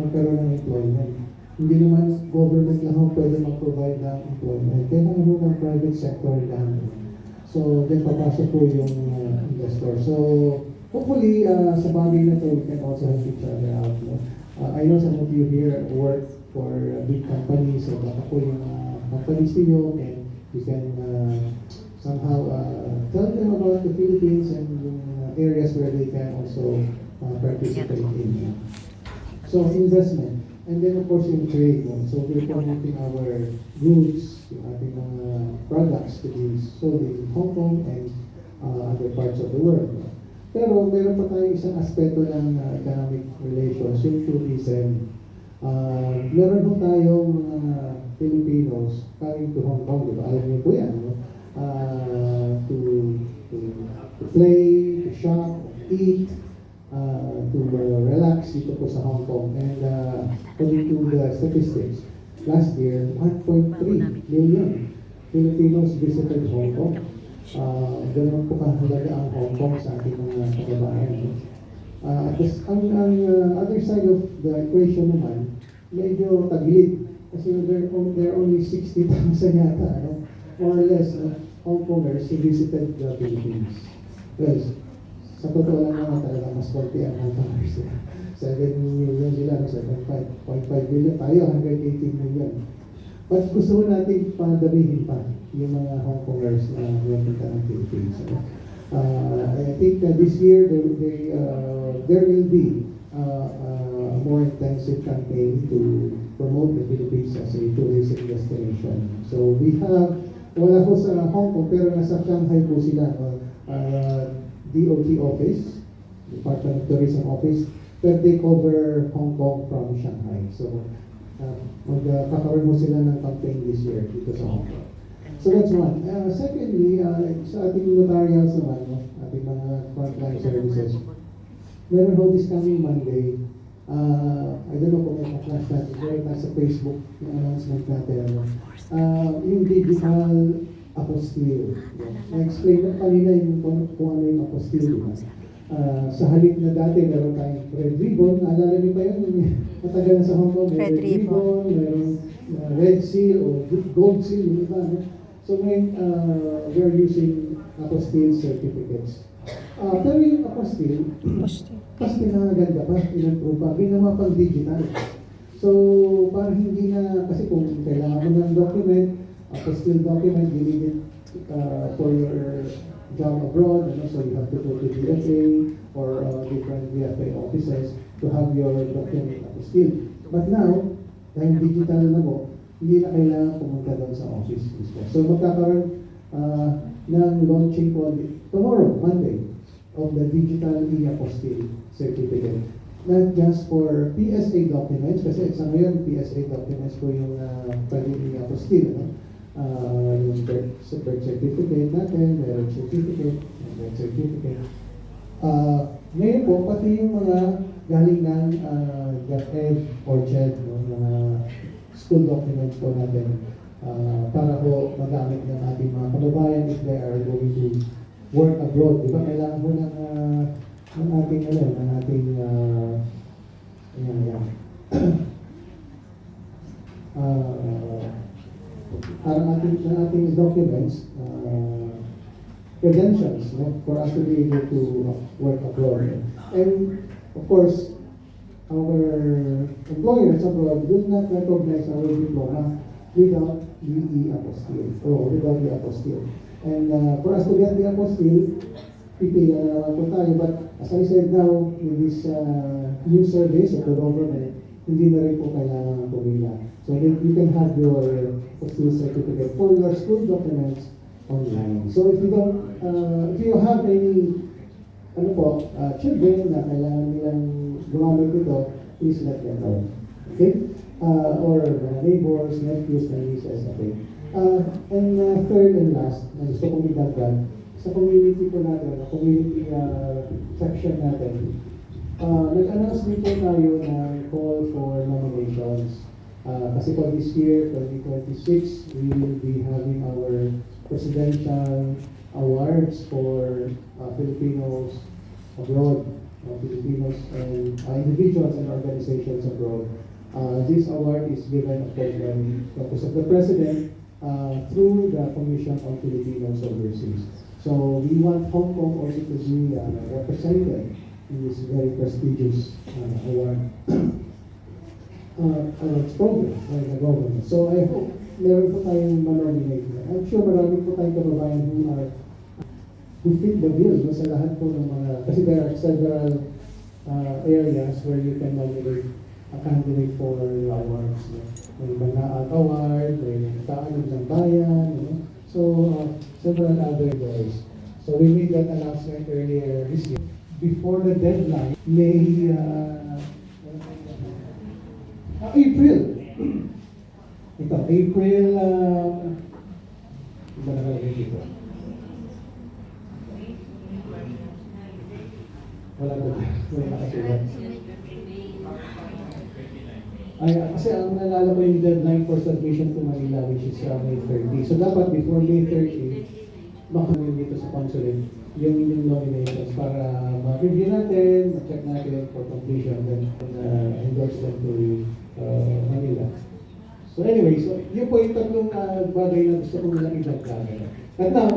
magkaroon ng employment. Hindi naman government lang ang pwede mag-provide ng employment. Kailangan mo ng private sector lang. So, then papasok po yung investor. So, hopefully, sa bagay na to, we can also help each other out. No? I know some of you here work for big companies, so baka po yung companies niyo, and you can somehow tell them about the Philippines and areas where they can also participate in. So, investment. And then, of course, yung trade. No? So, we're promoting our goods, yung ating mga products to be sold in Hong Kong and other parts of the world. No? Pero, meron pa tayong isang aspeto ng economic relations, yung tourism. Meron po tayong mga Filipinos coming to Hong Kong, di ba? Alam niyo po yan, no? To play, to shop, eat, to relax dito po sa Hong Kong. And according to the statistics, last year, 1.3 million Filipinos visited Hong Kong. Ganun po kahalaga ang Hong Kong sa ating mga kababayan. Ang other side of the equation naman, medyo tagilid. Kasi there are only 60,000 yata, no? More or less, Hong Kongers who visited the Philippines. Well, sa totoo lang naman talaga mas konti ang Hong Kongers. 7 million sila, 7.5 million. Tayo, 118 million. But gusto ko natin pandamihin pa yung mga Hong Kongers na pumunta ng Philippines. I think this year there will be a more intensive campaign to promote the Philippines as a tourism destination. So we have, wala po sa Hong Kong, pero nasa Shanghai po sila. DOT office, Department of Tourism office, pero they cover Hong Kong from Shanghai. So, magkakaroon mo sila ng campaign this year dito sa Hong Kong. So that's one. Secondly, sa ating notarials naman, no, ating mga frontline services, meron ho this coming Monday. I don't know kung may ka-flash natin, pero nasa Facebook yung announcement natin. Yung digital apostille. Na-explain na kanina yung kung ano yung apostille. Sa halip na dati, meron tayong red ribbon. Naalala niyo ba yun? Matagal na sa Hong Kong, may red ribbon, meron red seal o gold seal, yung iba. No? So ngayon, we're using apostille certificates. Pero yung apostille, mas pinaganda pa, in-improve pa, ginawa pang digital. So, parang hindi na, kasi kung kailangan mo ng document, apostille document, you need it for your job abroad, so you have to go to DFA or different DFA offices to have your document apostille. But now, dahil digital na mo, hindi na kailangan pumunta doon sa office mismo. So magkakaroon ng launching po tomorrow, Monday, of the digital e-apostille certificate. Not just for PSA documents, kasi sa ngayon, PSA documents po yung pwedeng e-apostille, no? Yung birth certificate natin, marriage certificate, birth certificate. Ngayon po, pati yung mga galing ng DepEd or CHED, no, mga school documents po natin, para po magamit ng ating mga kababayan if they are going to work abroad. Di ba? Kailangan po ng ating, parang ating documents, credentials, no, for us to be able to work abroad. And of course, our employers abroad will not recognize our diploma without the e-apostille, or without the apostille. And for us to get the apostille, pipila na naman po tayo. But as I said now, in this new service of the government, hindi na rin po kailangan pumila. So you can have your apostille certificate for your school documents online. So if you have any children na kailangan nilang gumamit nito, please let them know. Okay? Or neighbors, nephews, nieces, okay? And third and last, na gusto kong idagdag, sa community po natin, community section natin, nag-announce din po tayo na call for nominations. Kasi for this year, 2026, we will be having our presidential awards for Filipinos abroad. Filipinos and individuals and organizations abroad. This award is given, of course, by the Office of the President through the Commission on Filipinos Overseas. So we want Hong Kong also to be represented in this very prestigious award program by the government. So I hope meron po tayong manominate. I'm sure marami po tayong kababayan who fit the bill no, sa lahat po ng mga, kasi there are several areas where you can nominate a candidate for the awards. No? May Banaat Award, may Kaanog ng Bayan, you know? So several other awards. So we made that announcement earlier this year. Before the deadline, April. Ito, April, iba na kalagay dito. Wala nakasulat. Kasi ang nalala ko yung deadline for submission to Manila, which is May 30. So dapat before May 30, makamin dito sa consulate yung nominations para ma-review natin, ma-check natin for completion, then endorse them to Manila. So anyway, so yun po yung tatlong bagay na gusto ko nilang idagdagan. At now,